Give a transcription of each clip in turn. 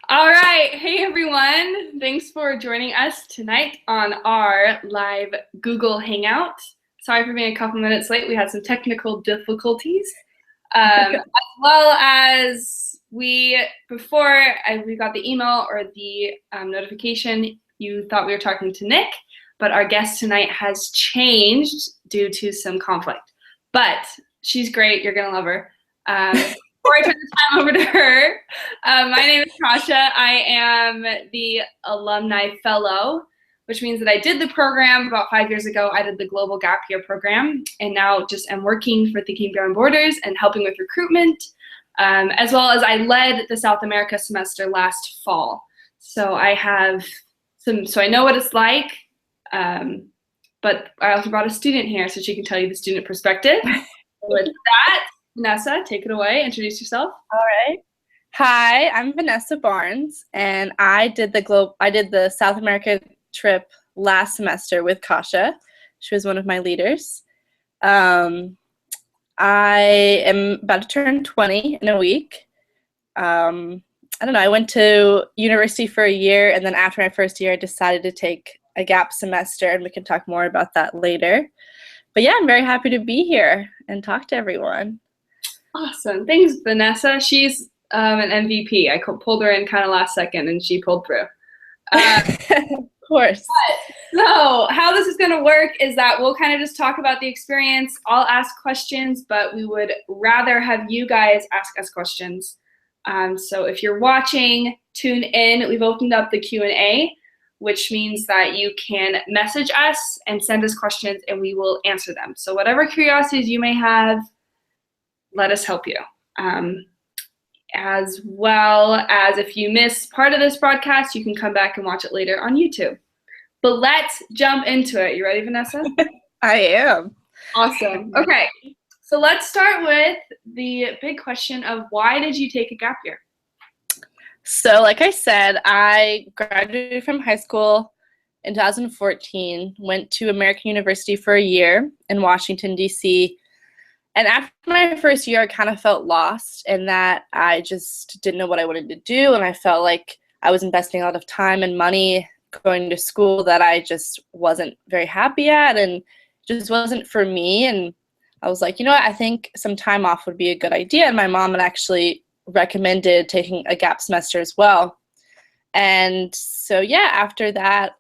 All right. Hey, everyone. Thanks for joining us tonight on our live Google Hangout. Sorry for being a couple minutes late. We had some technical difficulties. As well as before we got the email or the notification, you thought we were talking to Nick, but our guest tonight has changed due to some conflict. But she's great. You're going to love her. Before I turn the time over to her, my name is Kasha. I am the Alumni Fellow, which means that I did the program about 5 years ago. I did the Global Gap Year program, and now just am working for Thinking Beyond Borders and helping with recruitment, as well as I led the South America semester last fall. So I know what it's like, but I also brought a student here so she can tell you the student perspective. With that, Vanessa, take it away. Introduce yourself. All right. Hi, I'm Vanessa Barnes, and I did the South America trip last semester with Kasha. She was one of my leaders. I am about to turn 20 in a week. I don't know. I went to university for a year, and then after my first year, I decided to take a gap semester, and we can talk more about that later. But yeah, I'm very happy to be here and talk to everyone. Awesome. Thanks, Vanessa. She's an MVP. I pulled her in kind of last second, and she pulled through. Of course. So how this is going to work is that we'll kind of just talk about the experience. I'll ask questions, but we would rather have you guys ask us questions. So if you're watching, tune in. We've opened up the Q&A, which means that you can message us and send us questions, and we will answer them. So whatever curiosities you may have, let us help you. As well as if you miss part of this broadcast, you can come back and watch it later on YouTube. But let's jump into it. You ready, Vanessa? I am. Awesome. Okay. So let's start with the big question of why did you take a gap year? So like I said, I graduated from high school in 2014, went to American University for a year in Washington, D.C., and after my first year, I kind of felt lost in that I just didn't know what I wanted to do, and I felt like I was investing a lot of time and money going to school that I just wasn't very happy at and just wasn't for me. And I was like, you know what, I think some time off would be a good idea. And my mom had actually recommended taking a gap semester as well. And so, yeah, after that,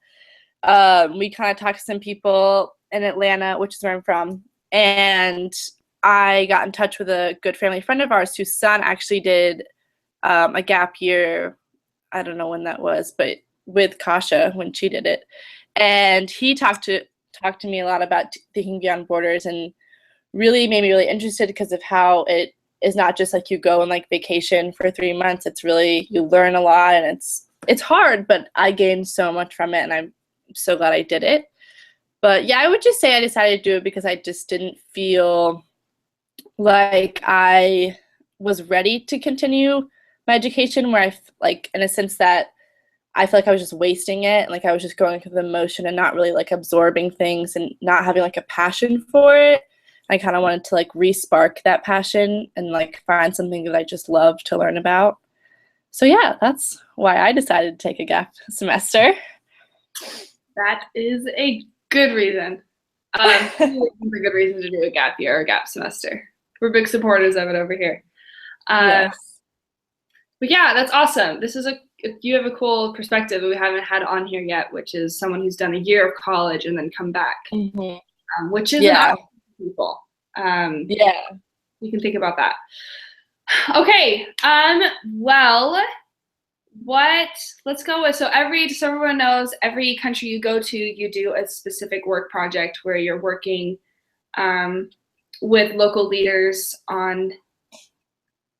we kind of talked to some people in Atlanta, which is where I'm from, and I got in touch with a good family friend of ours whose son actually did a gap year. I don't know when that was, but with Kasha when she did it. And he talked to me a lot about Thinking Beyond Borders and really made me really interested because of how it is not just like you go on like vacation for 3 months. It's really, you learn a lot, and it's hard, but I gained so much from it, and I'm so glad I did it. But yeah, I would just say I decided to do it because I just didn't feel like I was ready to continue my education, where like in a sense that I feel like I was just wasting it, like I was just going through the motion and not really like absorbing things and not having like a passion for it. I kind of wanted to like re-spark that passion and like find something that I just love to learn about. So yeah, that's why I decided to take a gap semester. That is a good reason. A good reason to do a gap year or a gap semester. We're big supporters of it over here. Yes. But yeah, that's awesome. You have a cool perspective that we haven't had on here yet, which is someone who's done a year of college and then come back, which is an option for people. Yeah. You can think about that. Okay. Well, let's go with, so everyone knows, every country you go to, you do a specific work project where you're working with local leaders on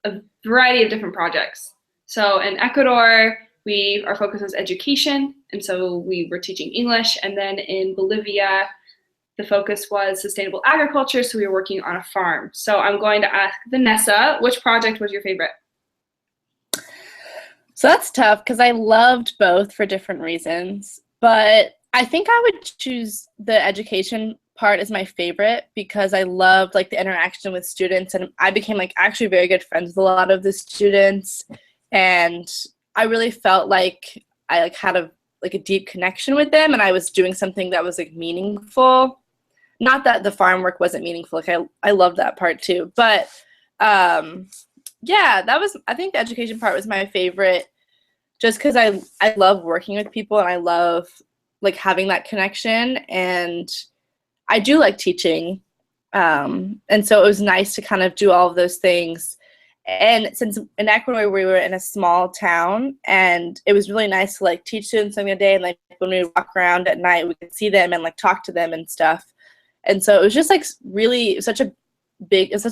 a variety of different projects. So in Ecuador, our focus was education, and so we were teaching English. And then in Bolivia, the focus was sustainable agriculture, so we were working on a farm. So I'm going to ask Vanessa, which project was your favorite? So that's tough because I loved both for different reasons, but I think I would choose the education part as my favorite because I loved like the interaction with students, and I became like actually very good friends with a lot of the students, and I really felt like I like had a deep connection with them, and I was doing something that was like meaningful. Not that the farm work wasn't meaningful. Like I loved that part too. But yeah, I think the education part was my favorite, just because I love working with people and I love like having that connection, and I do like teaching. And so it was nice to kind of do all of those things. And since in Ecuador we were in a small town, and it was really nice to like teach students something a day, and like when we would walk around at night we could see them and like talk to them and stuff. And so it was just like really such a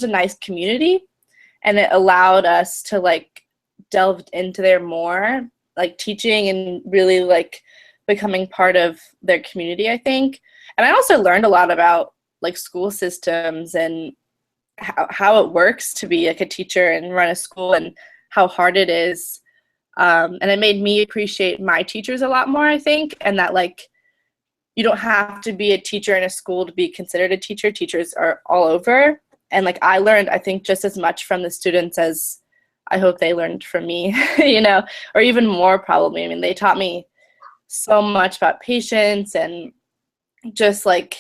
nice community, and it allowed us to like delve into there more, like teaching and really like becoming part of their community, I think. And I also learned a lot about like school systems and how it works to be like a teacher and run a school, and how hard it is. And it made me appreciate my teachers a lot more, I think, and that like you don't have to be a teacher in a school to be considered a teacher. Teachers are all over. And like I learned, I think, just as much from the students as I hope they learned from me, you know, or even more probably. I mean, they taught me so much about patience, and just like,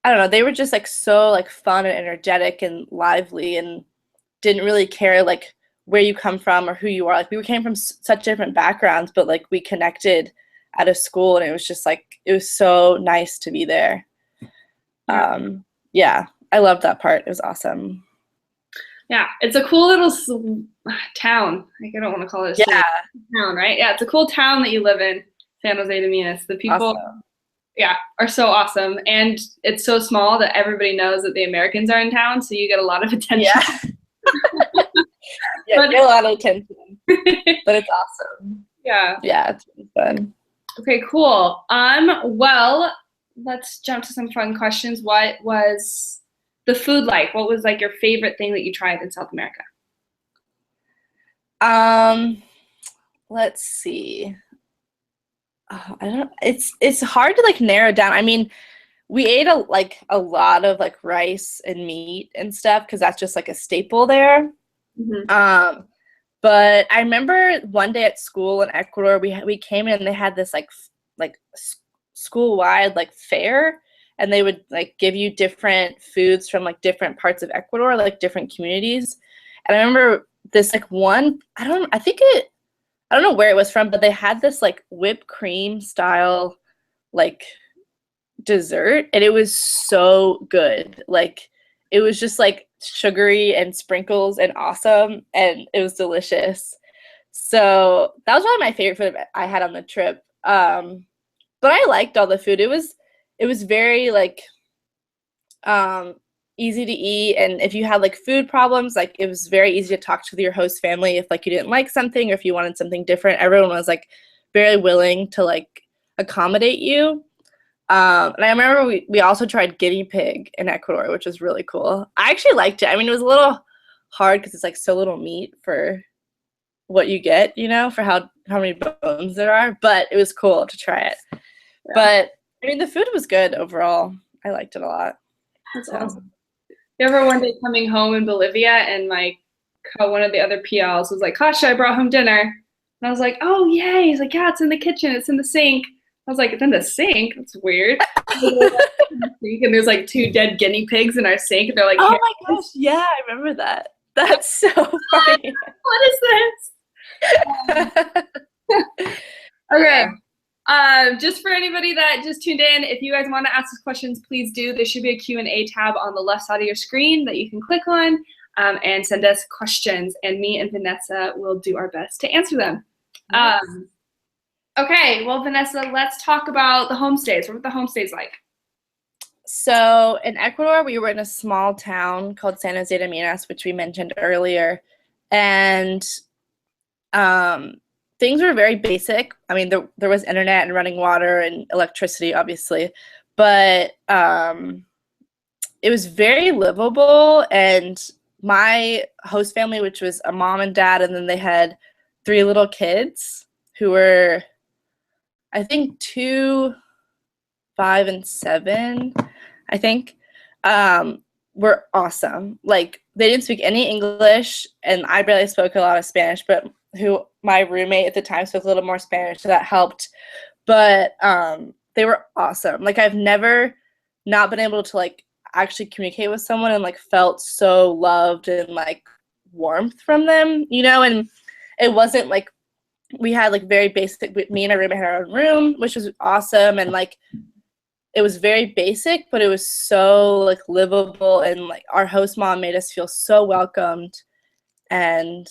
I don't know, they were just like so like fun and energetic and lively, and didn't really care like where you come from or who you are. Like we came from such different backgrounds, but like we connected at a school, and it was just like, it was so nice to be there. Yeah, I loved that part. It was awesome. Yeah, it's a cool little town. Like, I don't want to call it a city. Town, right? Yeah, it's a cool town that you live in, San Jose de Minas. The people, awesome. Yeah, are so awesome, and it's so small that everybody knows that the Americans are in town, so you get a lot of attention. Yeah, yeah, you get a lot of attention, but it's awesome. Yeah, it's really fun. Okay, cool. Well, let's jump to some fun questions. What was the food like? What was like your favorite thing that you tried in South America? Let's see. Oh, I don't. It's hard to like narrow down. I mean, we ate a lot of like rice and meat and stuff because that's just like a staple there. Mm-hmm. But I remember one day at school in Ecuador, we came in and they had this like school-wide like fair, and they would like give you different foods from like different parts of Ecuador, like different communities. And I remember this like one, I don't know where it was from, but they had this like whipped cream style like dessert, and it was so good. Like it was just like sugary and sprinkles and awesome, and it was delicious. So that was probably my favorite food I had on the trip. But I liked all the food. It was very like easy to eat, and if you had like food problems, like it was very easy to talk to your host family if like you didn't like something or if you wanted something different. Everyone was like very willing to like accommodate you. And I remember we also tried guinea pig in Ecuador, which was really cool. I actually liked it. I mean, it was a little hard because it's like so little meat for what you get, you know, for how many bones there are, but it was cool to try it. Yeah. But I mean, the food was good overall. I liked it a lot. That's awesome. You ever one day coming home in Bolivia and like one of the other PLs was like, Kasha, I brought home dinner. And I was like, oh, yay. He's like, yeah, it's in the kitchen. It's in the sink. I was like, it's in the sink? That's weird. And there's like 2 dead guinea pigs in our sink. And they're like, oh my gosh, yeah, I remember that. That's so funny. What is this? Okay. Just for anybody that just tuned in, if you guys want to ask us questions, please do. There should be a Q&A tab on the left side of your screen that you can click on and send us questions. And me and Vanessa will do our best to answer them. Nice. Okay, well, Vanessa, let's talk about the homestays. What were the homestays like? So in Ecuador, we were in a small town called San Jose de Minas, which we mentioned earlier. And things were very basic. I mean, there was internet and running water and electricity, obviously. But it was very livable. And my host family, which was a mom and dad, and then they had 3 little kids who were, I think, 2, 5, and 7, I think, were awesome. Like, they didn't speak any English, and I barely spoke a lot of Spanish, but who my roommate at the time spoke a little more Spanish, so that helped. But they were awesome. Like, I've never not been able to like actually communicate with someone and like felt so loved and like warmth from them, you know. And it wasn't like we had like very basic, me and my roommate had our own room, which was awesome, and like it was very basic, but it was so like livable, and like our host mom made us feel so welcomed, and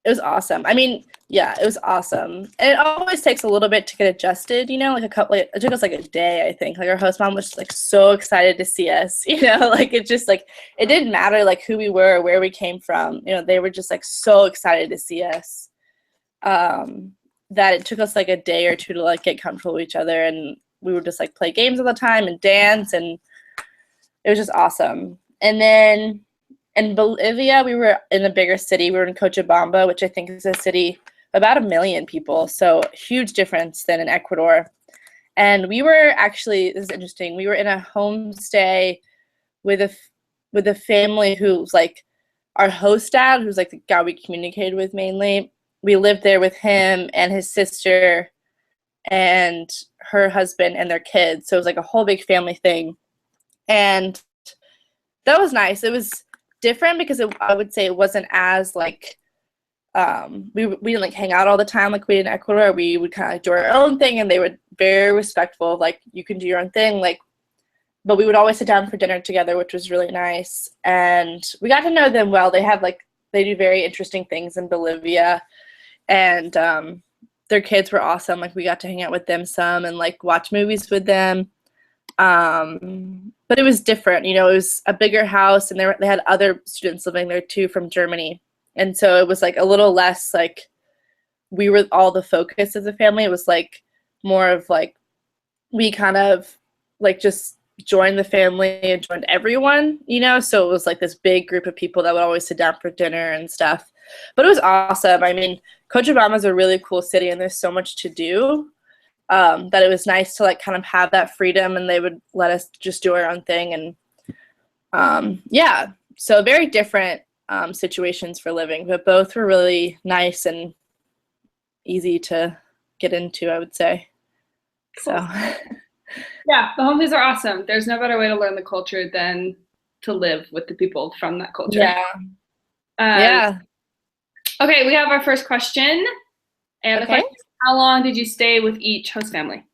it was awesome. I mean, yeah, it was awesome. And it always takes a little bit to get adjusted, you know, like it took us like a day, I think. Like, our host mom was like so excited to see us, you know, like it just like, it didn't matter like who we were or where we came from, you know, they were just like so excited to see us, that it took us like a day or two to like get comfortable with each other. And we would just like play games all the time and dance, and it was just awesome. And then in Bolivia, we were in a bigger city. We were in Cochabamba, which I think is a city of about 1 million people. So huge difference than in Ecuador. And we were actually, this is interesting, we were in a homestay with a family who's like our host dad, who's like the guy we communicated with mainly. We lived there with him and his sister and her husband and their kids. So it was like a whole big family thing. And that was nice. It was different because I would say it wasn't as like we didn't like hang out all the time like we did in Ecuador. We would kind of do our own thing, and they were very respectful of like, you can do your own thing, like, but we would always sit down for dinner together, which was really nice. And we got to know them well. They do very interesting things in Bolivia, and their kids were awesome. Like, we got to hang out with them some and like watch movies with them. But it was different, you know, it was a bigger house, and they had other students living there too from Germany. And so it was like a little less like we were all the focus of the family. It was like more of like we kind of like just joined the family and joined everyone, you know. So it was like this big group of people that would always sit down for dinner and stuff. But it was awesome. I mean, Cochabamba is a really cool city, and there's so much to do. That it was nice to like kind of have that freedom, and they would let us just do our own thing. And yeah, so very different situations for living, but both were really nice and easy to get into, I would say. Cool. So yeah, the homestays are awesome. There's no better way to learn the culture than to live with the people from that culture. Yeah. Yeah. Okay, we have our first question. And the question is, how long did you stay with each host family?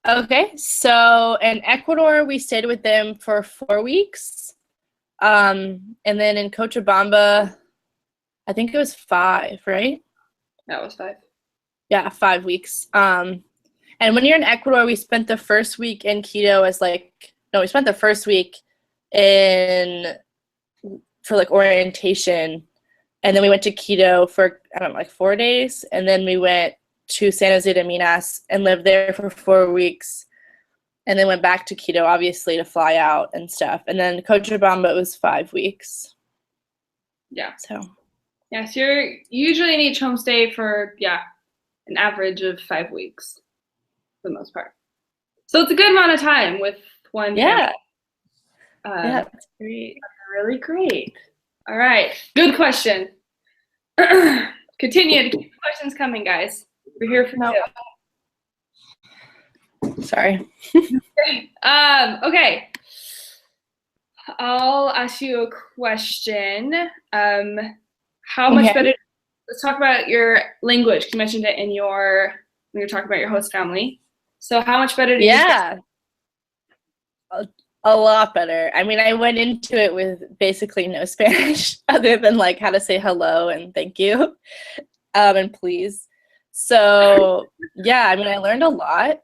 Okay, so in Ecuador, we stayed with them for 4 weeks. And then in Cochabamba, I think it was 5, right? That was 5. Yeah, 5 weeks. And when you're in Ecuador, we spent the first week in Quito we spent the first week for like orientation. And then we went to Quito for, I don't know, like 4 days. And then we went to San Jose de Minas and lived there for 4 weeks. And then went back to Quito, obviously, to fly out and stuff. And then Cochabamba, it was 5 weeks. Yeah. So you're usually in each homestay for, an average of 5 weeks for the most part. So it's a good amount of time with one family. Yeah, that's great. Really great. All right, good question. Continue to keep the questions coming, guys. We're here for you. Sorry. Okay. I'll ask you a question. How much better? Let's talk about your language. You mentioned it when you were talking about your host family. So how much better did you speak? A lot better. I mean, I went into it with basically no Spanish other than like how to say hello and thank you, and please. So yeah, I mean, I learned a lot.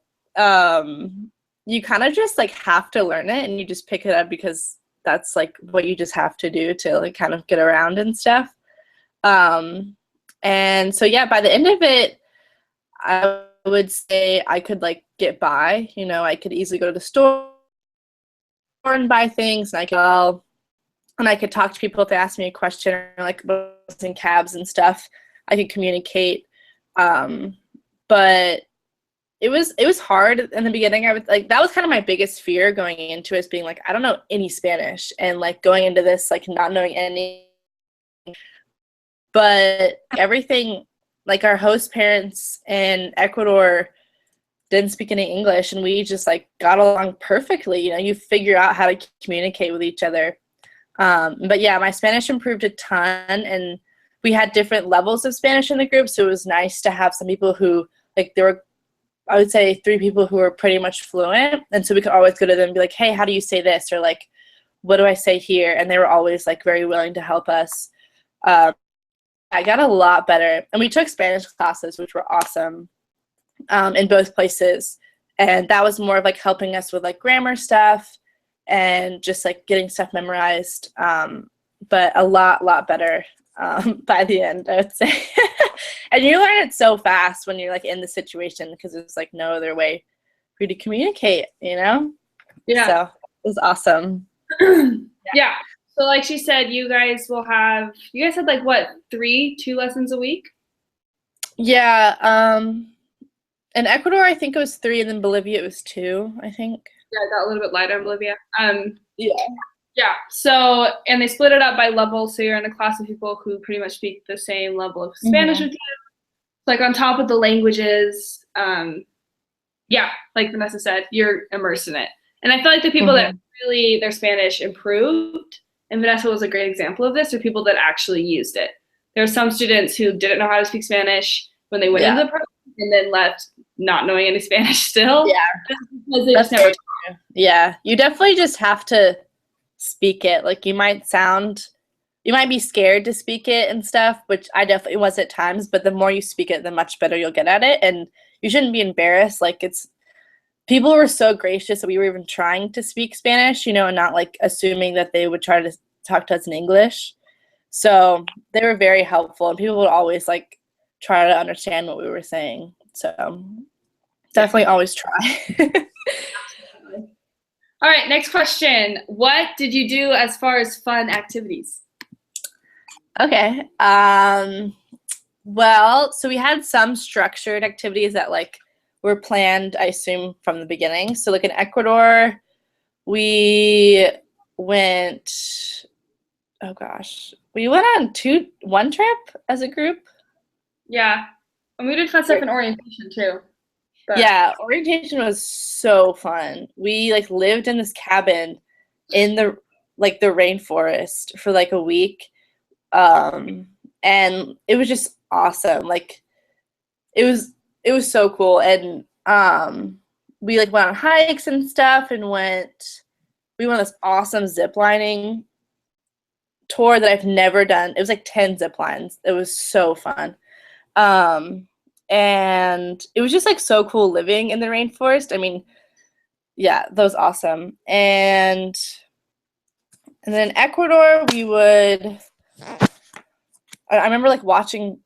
You kind of just like have to learn it, and you just pick it up because that's like what you just have to do to like kind of get around and stuff. And so yeah, by the end of it, I would say I could like get by. You know, I could easily go to the store and buy things, and I could talk to people if they asked me a question, or like in cabs and stuff. I could communicate, but it was hard in the beginning. I was like, that was kind of my biggest fear going into it, being like, I don't know any Spanish, and like going into this like not knowing any. but everything, like our host parents in Ecuador didn't speak any English, and we just like got along perfectly. You know, you figure out how to communicate with each other. But yeah, my Spanish improved a ton, and we had different levels of Spanish in the group, so it was nice to have some people who, like, there were, I would say, 3 people who were pretty much fluent, and so we could always go to them and be like, hey, how do you say this? Or like, what do I say here? And they were always like very willing to help us. I got a lot better, and we took Spanish classes, which were awesome, in both places, and that was more of like helping us with like grammar stuff and just like getting stuff memorized, but a lot better by the end, I would say. And you learn it so fast when you're like in the situation, because there's like no other way for you to communicate, you know? Yeah. So it was awesome. Yeah. So like she said, you guys had like what, 2 lessons a week? Yeah. In Ecuador, I think it was 3, and then Bolivia it was 2, I think. Yeah, I got a little bit lighter in Bolivia. Yeah. Yeah. So, and they split it up by level, so you're in a class of people who pretty much speak the same level of Spanish with you. Like on top of the languages, yeah, like Vanessa said, you're immersed in it. And I feel like the people that really their Spanish improved, and Vanessa was a great example of this, are people that actually used it. There are some students who didn't know how to speak Spanish when they went into the program and then left not knowing any Spanish still. Yeah. Because they just never. Yeah, you definitely just have to speak it. Like you might be scared to speak it and stuff, which I definitely was at times, but the more you speak it, the much better you'll get at it. And you shouldn't be embarrassed. Like people were so gracious that we were even trying to speak Spanish, you know, and not like assuming that they would try to talk to us in English. So they were very helpful, and people would always like try to understand what we were saying. So definitely always try. All right, next question. What did you do as far as fun activities? Okay. Well, so we had some structured activities that like were planned, I assume, from the beginning. So like in Ecuador, we went, oh gosh, we went on one trip as a group. Yeah. And we did fun stuff in orientation too. But. Yeah, orientation was so fun. We like lived in this cabin in the rainforest for like a week. And it was just awesome. Like it was so cool. And we like went on hikes and stuff, and we went on this awesome zip lining tour that I've never done. It was like 10 zip lines. It was so fun. And it was just like so cool living in the rainforest. I mean, yeah, that was awesome. And then in Ecuador, I remember like watching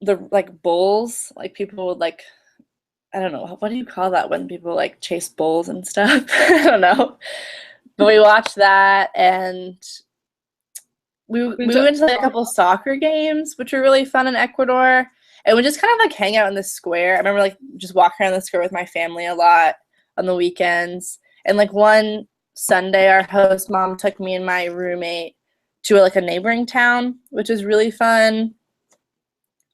the like bulls. Like people would like, I don't know, what do you call that when people like chase bulls and stuff? I don't know. But we watched that, and we went to like a couple soccer games, which were really fun in Ecuador. And we just kind of like hang out in the square. I remember like just walking around the square with my family a lot on the weekends. And like one Sunday, our host mom took me and my roommate to like a neighboring town, which was really fun.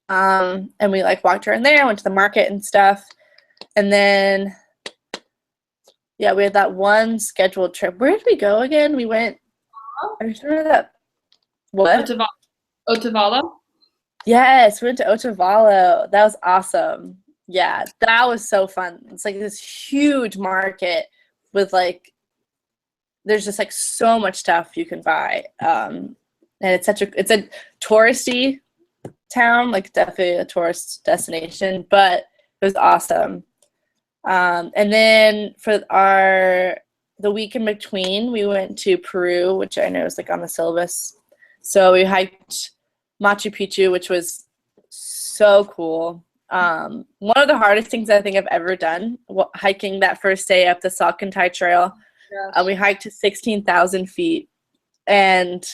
And we like walked around there, went to the market and stuff. And then, yeah, we had that one scheduled trip. Where did we go again? We went, I just remember that. What? Otavalo? Yes, we went to Otavalo. That was awesome. Yeah, that was so fun. It's like this huge market with like, there's just like so much stuff you can buy. And it's a touristy town, like definitely a tourist destination, but it was awesome. And then for the week in between, we went to Peru, which I know is like on the syllabus. So we hiked Machu Picchu, which was so cool. One of the hardest things I think I've ever done, hiking that first day up the Salcantay Trail. Yeah. We hiked to 16,000 feet, and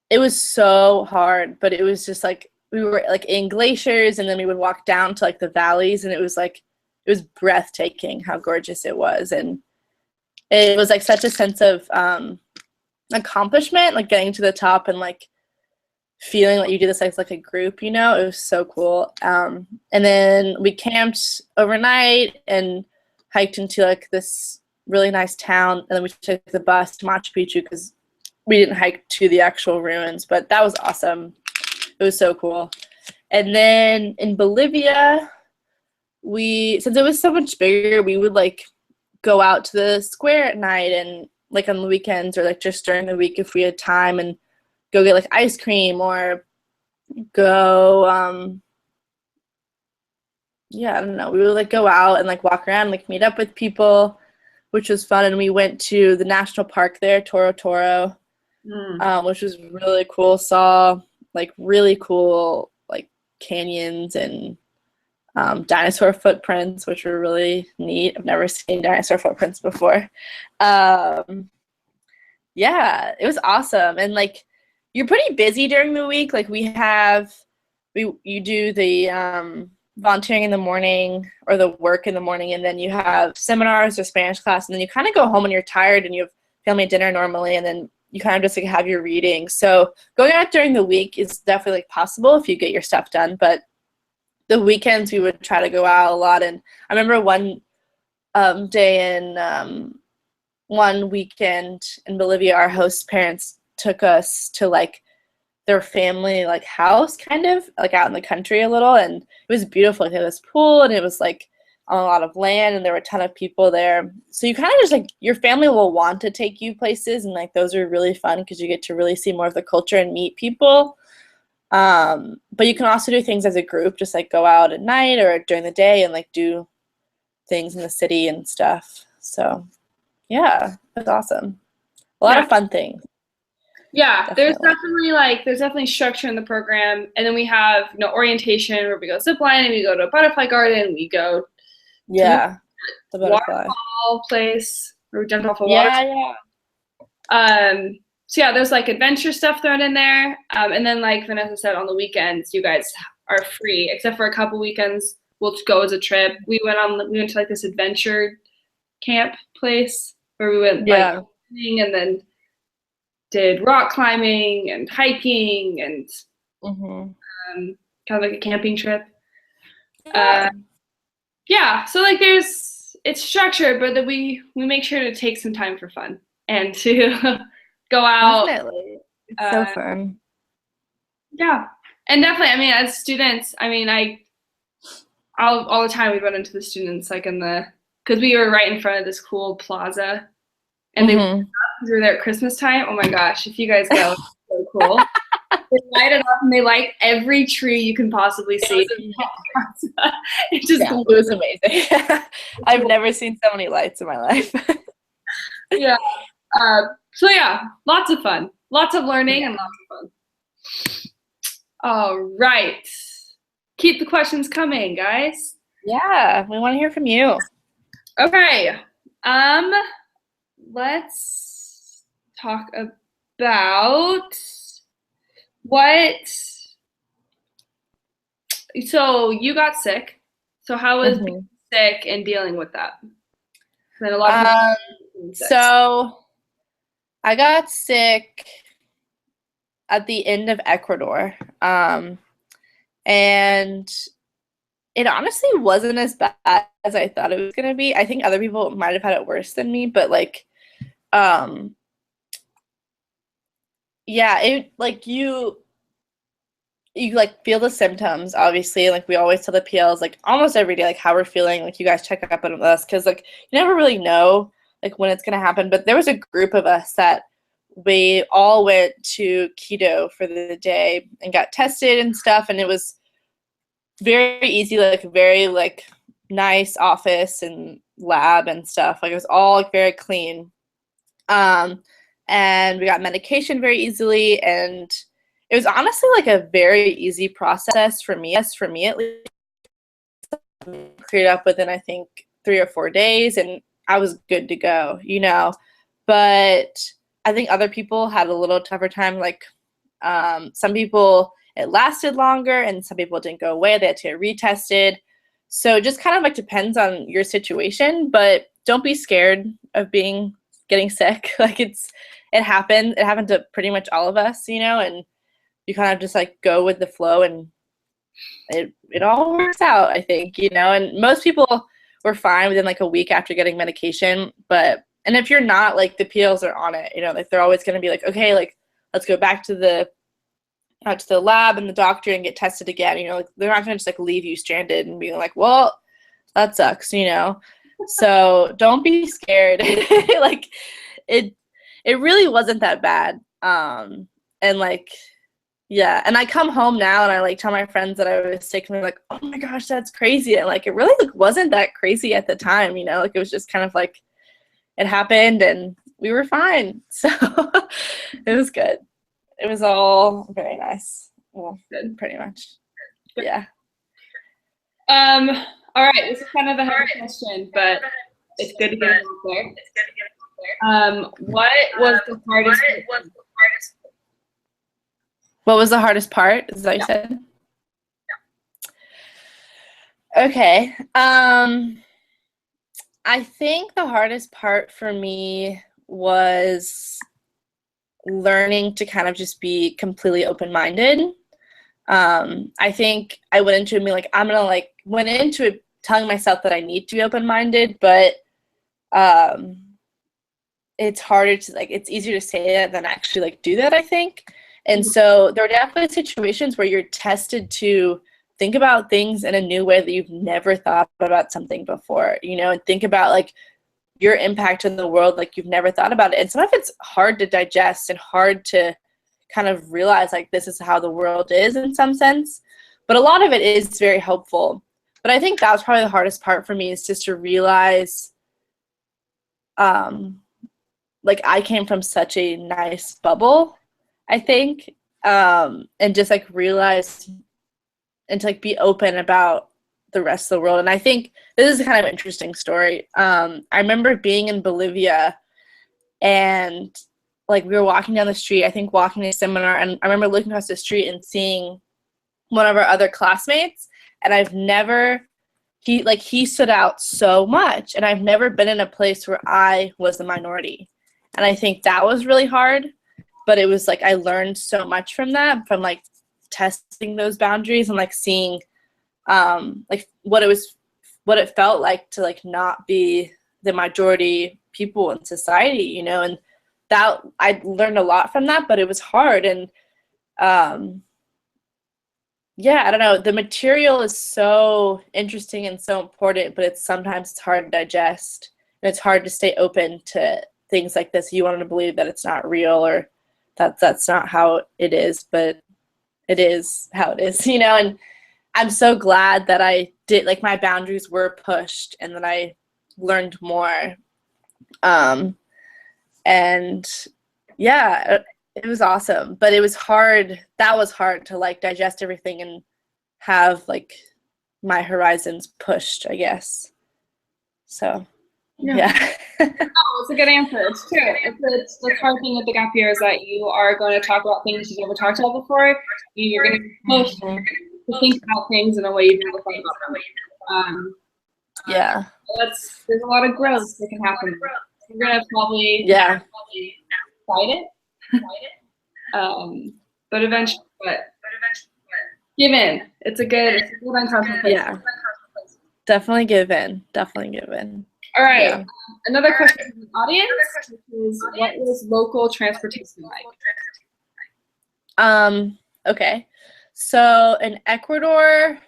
it was so hard, but it was just like we were like in glaciers, and then we would walk down to like the valleys, and it was breathtaking how gorgeous it was. And it was like such a sense of accomplishment, like getting to the top and like feeling like you do this as like a group, you know. It was so cool. And then we camped overnight and hiked into like this really nice town, and then we took the bus to Machu Picchu because we didn't hike to the actual ruins, but that was awesome. It was so cool. And then in Bolivia, since it was so much bigger, we would like go out to the square at night and like on the weekends or like just during the week if we had time, and go get like ice cream or go I don't know. We would like go out and like walk around, like meet up with people, which was fun. And we went to the national park there, Toro Toro, which was really cool. Saw like really cool like canyons and dinosaur footprints, which were really neat. I've never seen dinosaur footprints before. Yeah, it was awesome. And like you're pretty busy during the week. Like you do the volunteering in the morning or the work in the morning, and then you have seminars or Spanish class, and then you kind of go home and you're tired and you have family dinner normally, and then you kind of just like have your reading. So going out during the week is definitely like possible if you get your stuff done, but the weekends we would try to go out a lot. And I remember one day in one weekend in Bolivia, our host parents took us to like their family like house, kind of like out in the country a little, and it was beautiful. They had this pool, and it was like on a lot of land, and there were a ton of people there. So you kind of just like your family will want to take you places, and like those are really fun because you get to really see more of the culture and meet people. But you can also do things as a group, just like go out at night or during the day and like do things in the city and stuff. So yeah, it was awesome. A lot of fun things. Yeah, there's definitely structure in the program, and then we have orientation where we go ziplining, we go to a butterfly garden, we go the butterfly waterfall place where we jumped off a waterfall. So yeah, there's like adventure stuff thrown in there, and then like Vanessa said, on the weekends you guys are free, except for a couple weekends we'll go as a trip. We went to like this adventure camp place where we went like and then did rock climbing and hiking and kind of like a camping trip. So like it's structured, but that we make sure to take some time for fun and to go out. Definitely. It's so fun. Yeah. And definitely, I mean, as students, I mean, all the time we run into the students like because we were right in front of this cool plaza, and we were there at Christmas time. Oh my gosh, if you guys go, it's so cool. They light it up, and they light every tree you can possibly see. It was amazing. I've never seen so many lights in my life. Yeah. So yeah, lots of fun, lots of learning, and lots of fun. All right, keep the questions coming, guys. Yeah, we want to hear from you. Okay. Let's talk about so you got sick. So how was being sick and dealing with that? Then a lot of so I got sick at the end of Ecuador. And it honestly wasn't as bad as I thought it was going to be. I think other people might have had it worse than me, but like, it like you like feel the symptoms, obviously. Like we always tell the PLs like almost every day, like how we're feeling, like you guys check up on us. Cause like you never really know like when it's going to happen. But there was a group of us that we all went to Quito for the day and got tested and stuff. And it was very easy, like very like nice office and lab and stuff. Like it was all like very clean. And we got medication very easily, and it was honestly like a very easy process for me at least. Cleared up within I think 3 or 4 days, and I was good to go, you know. But I think other people had a little tougher time. Like some people it lasted longer, and some people didn't go away. They had to get retested. So it just kind of like depends on your situation, but don't be scared of getting sick. Like it happened. It happened to pretty much all of us, you know, and you kind of just like go with the flow, and it all works out, I think, you know. And most people were fine within like a week after getting medication, and if you're not, like, the PLs are on it, you know, like they're always going to be like, okay, like let's go back to the lab and the doctor and get tested again, you know, like they're not going to just like leave you stranded and being like, well, that sucks, you know. So don't be scared. Like it really wasn't that bad. And like, yeah, and I come home now and I like tell my friends that I was sick, and they're like, oh my gosh, that's crazy. And like, it really like wasn't that crazy at the time, you know, like it was just kind of like it happened and we were fine. So it was good. It was all very nice. Well, good, pretty much. Yeah. All right, this is kind of a hard question, but it's good to get it out there. What was the hardest? What was the hardest part? Is that what you said? Okay. I think the hardest part for me was learning to kind of just be completely open-minded. I think I went into it being like, went into it telling myself that I need to be open-minded, but it's harder to, like, it's easier to say that than actually like do that, I think. And so there are definitely situations where you're tested to think about things in a new way that you've never thought about something before, you know, and think about like your impact in the world like you've never thought about it. And some of it's hard to digest and hard to kind of realize like this is how the world is in some sense, but a lot of it is very helpful. But I think that was probably the hardest part for me, is just to realize like I came from such a nice bubble, I think, and just like realize and to like be open about the rest of the world. And I think this is kind of an interesting story. I remember being in Bolivia, and like we were walking down the street, I think walking to a seminar, and I remember looking across the street and seeing one of our other classmates, and he stood out so much, and I've never been in a place where I was the minority. And I think that was really hard, but it was like I learned so much from that, from like testing those boundaries and like seeing like what it felt like to like not be the majority people in society, you know. And that I learned a lot from that, but it was hard. And yeah, I don't know, the material is so interesting and so important, but sometimes it's hard to digest, and it's hard to stay open to things like this. You want to believe that it's not real, or that's not how it is, but it is how it is, you know. And I'm so glad that I did, like, my boundaries were pushed and that I learned more. And yeah, it was awesome, but it was hard. That was hard to like digest everything and have like my horizons pushed, I guess. So yeah. Oh, it's a good answer. It's true. It's the hard thing with the gap year is that you are going to talk about things you've never talked about before. You're going to be pushed to think about things in a way you've never thought about them. Yeah. There's a lot of growth that can happen. You're going to probably fight it. But eventually, give in. It's a good uncomfortable place. Yeah. Definitely give in. All right. Yeah. Another question from the audience is, what was local transportation like? Okay. So in Ecuador,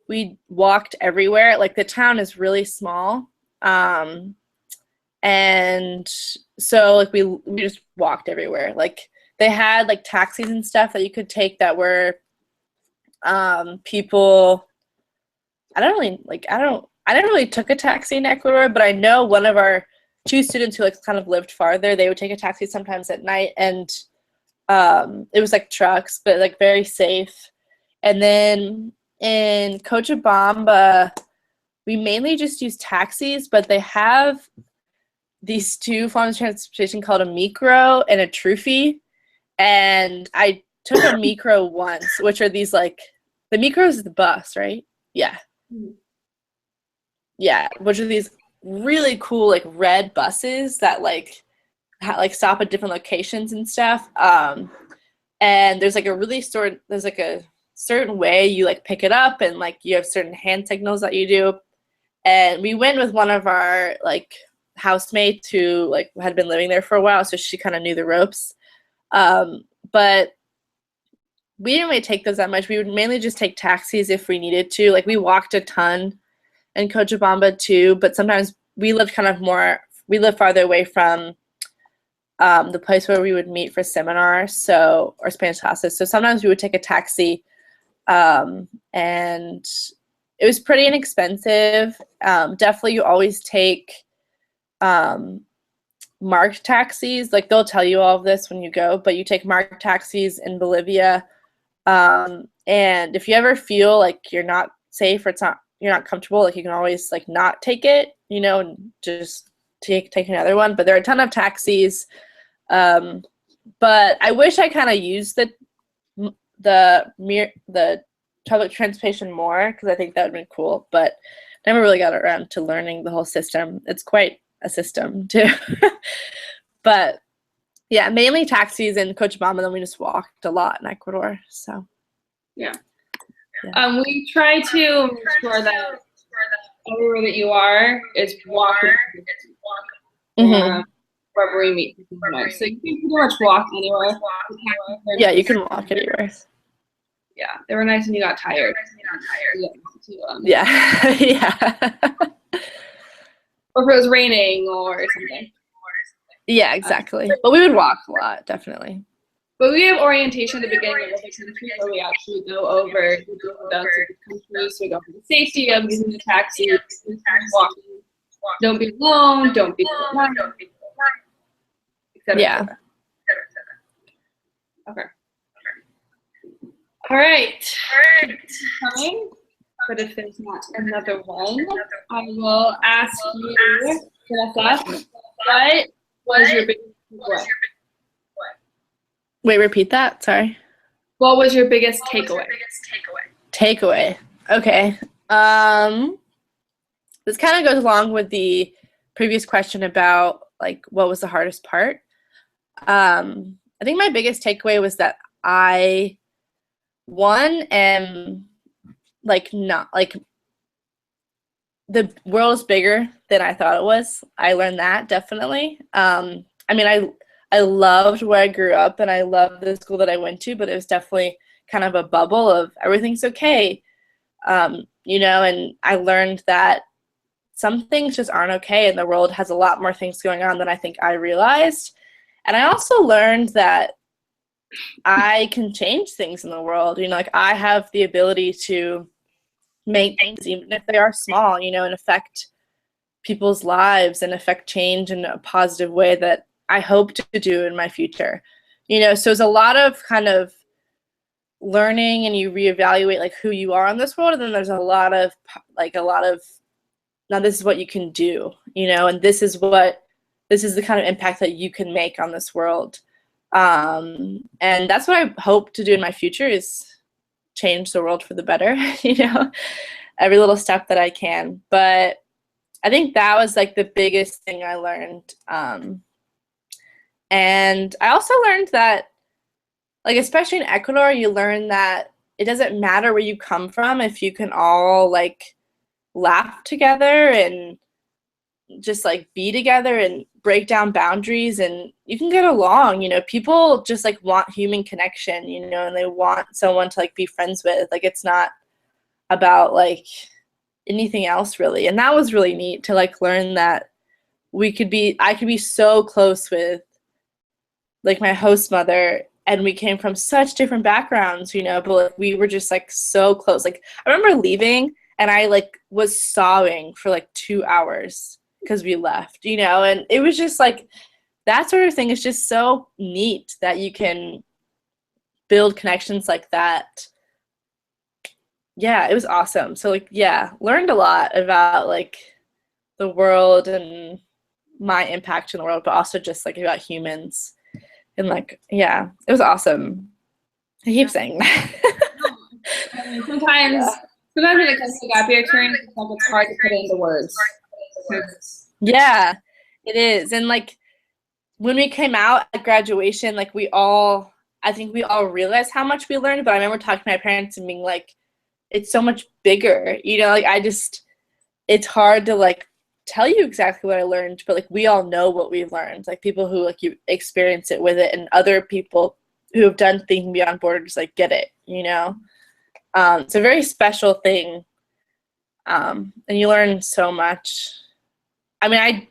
we walked everywhere. Like, the town is really small. And so like we just walked everywhere. Like, they had like taxis and stuff that you could take that were people. I didn't really took a taxi in Ecuador, but I know one of our two students who like kind of lived farther, they would take a taxi sometimes at night, and it was like trucks, but like very safe. And then in Cochabamba, we mainly just use taxis, but they have these two forms of transportation called a micro and a trufi. And I took a micro once, which are these like, the micro is the bus, right? Yeah. Yeah, which are these really cool like red buses that like stop at different locations and stuff. and there's like a certain way you like pick it up, and like you have certain hand signals that you do. And we went with one of our like housemates who like had been living there for a while, so she kind of knew the ropes. But we didn't really take those that much. We would mainly just take taxis if we needed to. Like we walked a ton in Cochabamba too, but sometimes we lived farther away from the place where we would meet for seminars, or Spanish classes. So sometimes we would take a taxi, and it was pretty inexpensive. Definitely, you always take marked taxis. Like they'll tell you all of this when you go, but you take marked taxis in Bolivia. And if you ever feel like you're not safe or you're not comfortable, like you can always like not take it, and just take another one. But there are a ton of taxis. But I wish I kind of used the public transportation more, because I think that would have been cool, but never really got around to learning the whole system. It's quite a system too. But yeah, mainly taxis in Cochabamba, then we just walked a lot in Ecuador. So yeah. We try to make sure that everywhere that you are is walkable. Wherever we meet. So you can pretty much walk anywhere. Yeah, you can walk anywhere. Yeah, they were nice and you got tired. Yeah. Yeah. Or if it was raining or something. Yeah, exactly. But we would walk a lot, definitely. But we have orientation at the beginning of the country where we actually go over the different belts of the country. So we go for the safety of using the taxi, walking. Don't be alone, don't be alone. Yeah. Okay. All right. Coming, but if there's not another one, I will ask you, Vanessa, what was your biggest takeaway? Wait, repeat that. Sorry. What was your biggest takeaway? Takeaway. Okay. This kind of goes along with the previous question about like what was the hardest part. I think my biggest takeaway was that I am like not like the world is bigger than I thought it was. I learned that definitely. I mean, I loved where I grew up and I loved the school that I went to, but it was definitely kind of a bubble of everything's okay. And I learned that some things just aren't okay and the world has a lot more things going on than I think I realized. And I also learned that I can change things in the world. Like I have the ability to make things, even if they are small, and affect people's lives and affect change in a positive way that I hope to do in my future. So it's a lot of kind of learning, and you reevaluate like who you are in this world, and then there's a lot of now this is what you can do, and this is the kind of impact that you can make on this world. And that's what I hope to do in my future, is change the world for the better, every little step that I can. But I think that was like the biggest thing I learned. And I also learned that, like, especially in Ecuador, you learn that it doesn't matter where you come from if you can all like laugh together and just like be together and break down boundaries, and you can get along. People just like want human connection, and they want someone to like be friends with. Like it's not about like anything else really. And that was really neat to like learn that I could be so close with like my host mother, and we came from such different backgrounds, but like we were just like so close. Like I remember leaving and I like was sobbing for like 2 hours because we left, and it was just like that sort of thing is just so neat that you can build connections like that. Yeah, it was awesome. So like, yeah, learned a lot about like the world and my impact in the world, but also just like about humans. And like, yeah, it was awesome. I keep saying that. I mean, sometimes when it comes to gap year experience, it's hard to put it into words. Yeah, it is. And like when we came out at graduation, like we all I think we all realize how much we learned, but I remember talking to my parents and being like, it's so much bigger, you know, like it's hard to like tell you exactly what I learned, but like we all know what we learned. Like people who like you experience it with it, and other people who have done Thinking Beyond Borders like get it, you know. It's a very special thing, and you learn so much. I mean,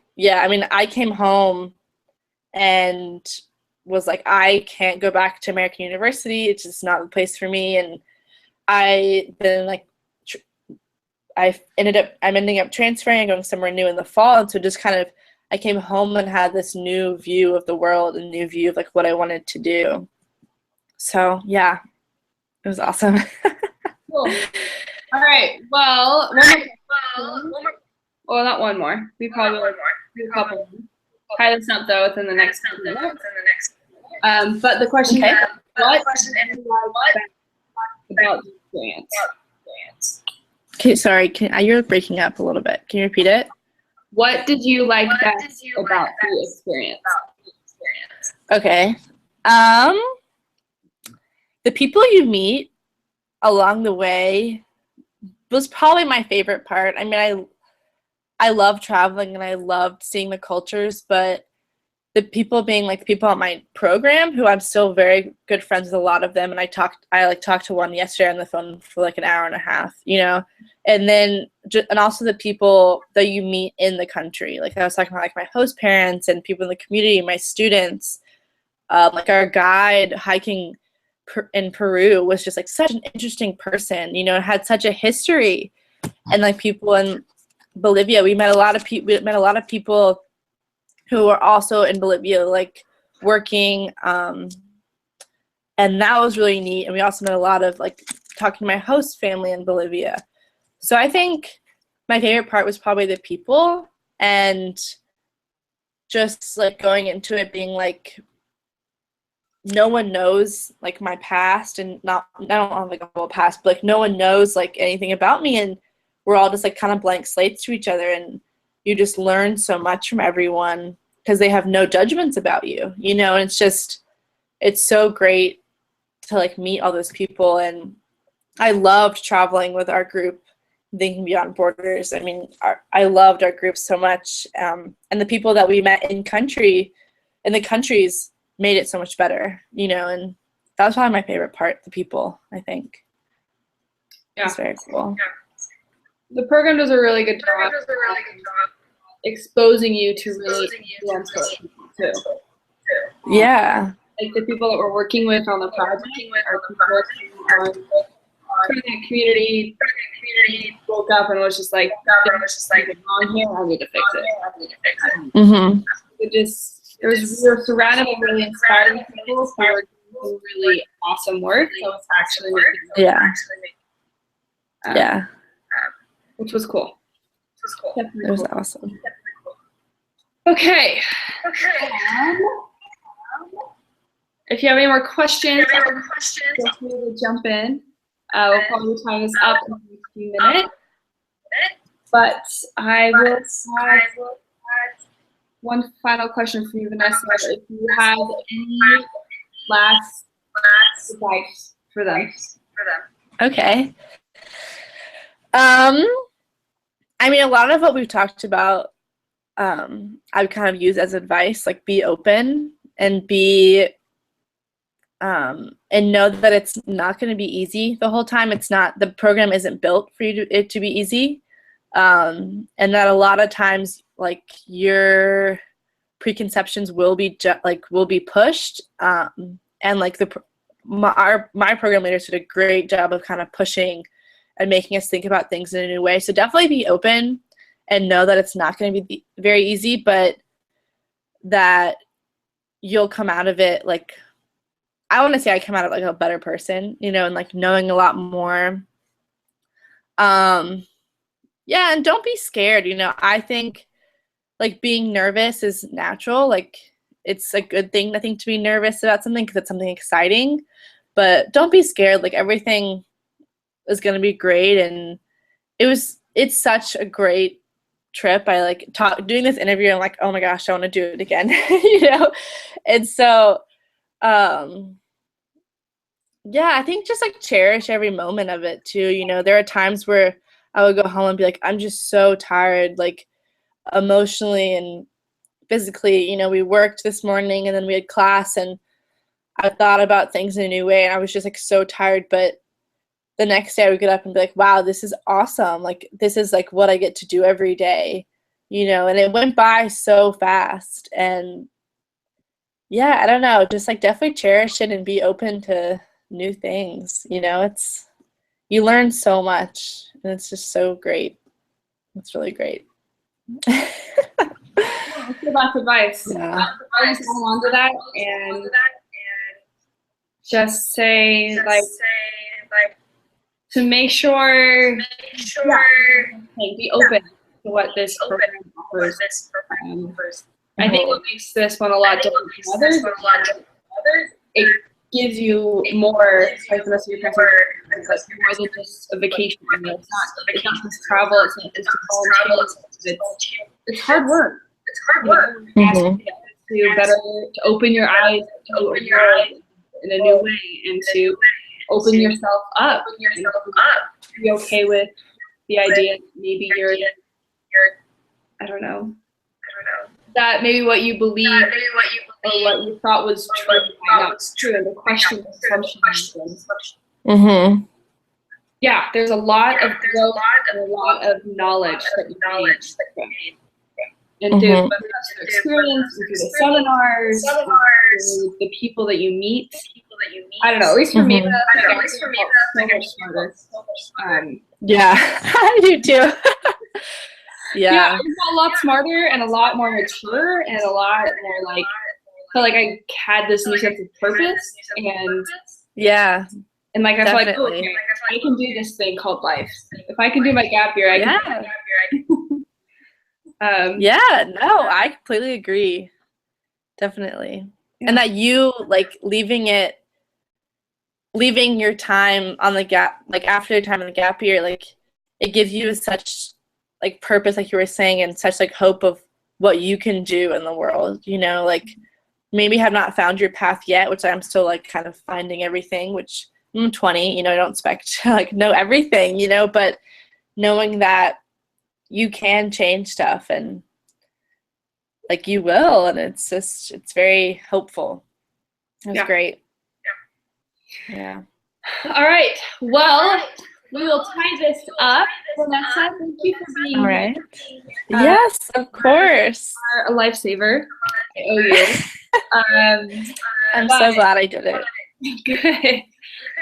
I came home and was like, I can't go back to American University. It's just not the place for me. And I then like I'm ending up transferring and going somewhere new in the fall. And so just kind of, I came home and had this new view of the world and new view of like what I wanted to do. So yeah, it was awesome. Cool. All right. Well, well, not one more. We probably will do a couple more. Tie this up though within the next minutes. But the question is, what about the experience? Okay, sorry, you're breaking up a little bit. Can you repeat it? What did you like best about the experience? Okay. The people you meet along the way was probably my favorite part. I mean, I love traveling and I loved seeing the cultures, but the people being like the people on my program, who I'm still very good friends with a lot of them, and I talked to one yesterday on the phone for like an hour and a half, you know, and then and also the people that you meet in the country. Like I was talking about like my host parents and people in the community, my students, like our guide hiking in Peru was just like such an interesting person, you know, had such a history, and like people in Bolivia, we met a lot of people who were also in Bolivia, like working, and that was really neat. And we also met a lot of like talking to my host family in Bolivia. So I think my favorite part was probably the people, and just like going into it being like, no one knows like my past, and I don't have like a whole past, but like no one knows like anything about me, and we're all just like kind of blank slates to each other, and you just learn so much from everyone because they have no judgments about you, you know. And it's so great to like meet all those people. And I loved traveling with our group, Thinking Beyond Borders. I mean, I loved our group so much, and the people that we met in the countries made it so much better, you know. And that was probably my favorite part, the people, I think. Yeah. It's very cool. The program does a really good job exposing you to really influential people too. Yeah. Like the people that we're working with on the project are people from that community woke up and was just like, wrong here, I need to fix it. Mm-hmm. We're surrounded by really inspiring people who are doing really awesome work. So it's actually which was cool. It was awesome. Okay. If you have any more questions, feel free to jump in. We'll probably tie this up in a few minutes. But I will have one final question for you, Vanessa. If you have any last advice for them. Okay. I mean, a lot of what we've talked about, I kind of use as advice, like be open and and know that it's not going to be easy the whole time. The program isn't built for it to be easy. And that a lot of times, like, your preconceptions will be pushed. And like my program leaders did a great job of kind of pushing and making us think about things in a new way. So definitely be open and know that it's not going to be very easy, but that you'll come out of it, like, I want to say I come out of like a better person, you know, and like knowing a lot more. Yeah, and don't be scared, you know. I think like being nervous is natural. Like, it's a good thing, I think, to be nervous about something because it's something exciting, but don't be scared. Like, everything is going to be great. And it's such a great trip. I like doing this interview. I'm like, oh my gosh, I want to do it again, you know? And so, Yeah, I think just like cherish every moment of it too. You know, there are times where I would go home and be like, I'm just so tired, like emotionally and physically. You know, we worked this morning and then we had class, and I thought about things in a new way, and I was just like so tired. But the next day I would get up and be like, wow, this is awesome. Like, this is like what I get to do every day, you know, and it went by so fast. And yeah, I don't know, just like definitely cherish it and be open to new things. You know, you learn so much and it's just so great. It's really great. That's good advice. Yeah. I just hold on to that and just say, like, to make sure, be open to what this program offers. I think what makes this one a lot different from others, it gives you more, like the rest of your it's like more than just a vacation. It's not just travel, it's not just volunteer, it's hard work. To better, to open your eyes to a world in a new way, and to open yourself up, and be okay with the idea that maybe you're, I don't know, that maybe what you believe or what you thought was true might not be true, and the question assumptions. Yeah, there's a lot of growth and a lot of knowledge that you gain. And through the experience, through the seminars, through the people that you meet. I don't know, at least for me, so much smarter. Yeah, I do too. Yeah, I felt a lot smarter and a lot more mature and a lot more like, felt like I had this new sense of purpose, and yeah, and like I feel like, oh, okay, I can do this thing called life. If I can do my gap year, I can. Do my gap year. Yeah, no, I completely agree. Definitely. Yeah. And that you like leaving your time on the gap, like after your time in the gap year, like it gives you such like purpose, like you were saying, and such like hope of what you can do in the world, you know, like maybe have not found your path yet, which I'm still like kind of finding everything, which I'm 20, you know, I don't expect to like know everything, you know, but knowing that you can change stuff and like you will, and it's very hopeful. It's great. Yeah. All right. Well, we will tie this up. Vanessa, thank you for being all right. Yes, of course. You are a lifesaver. I owe you. I'm so glad I did it. Good.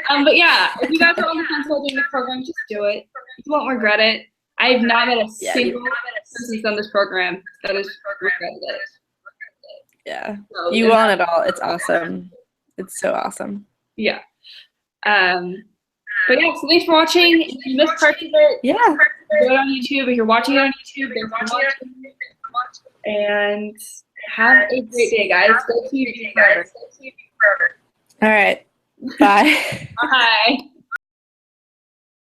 But yeah, if you guys are on the fence about doing the program, just do it. You won't regret it. I have not met a single person who's done this program that has regretted it. Yeah. So, you won't at all. It's awesome. It's so awesome. Yeah. But yeah, so thanks for watching. If you missed parts of it, do it on YouTube. If you're watching it on YouTube, thanks for watching. And have a great day, guys. Go to YouTube forever. All right. Bye. Bye.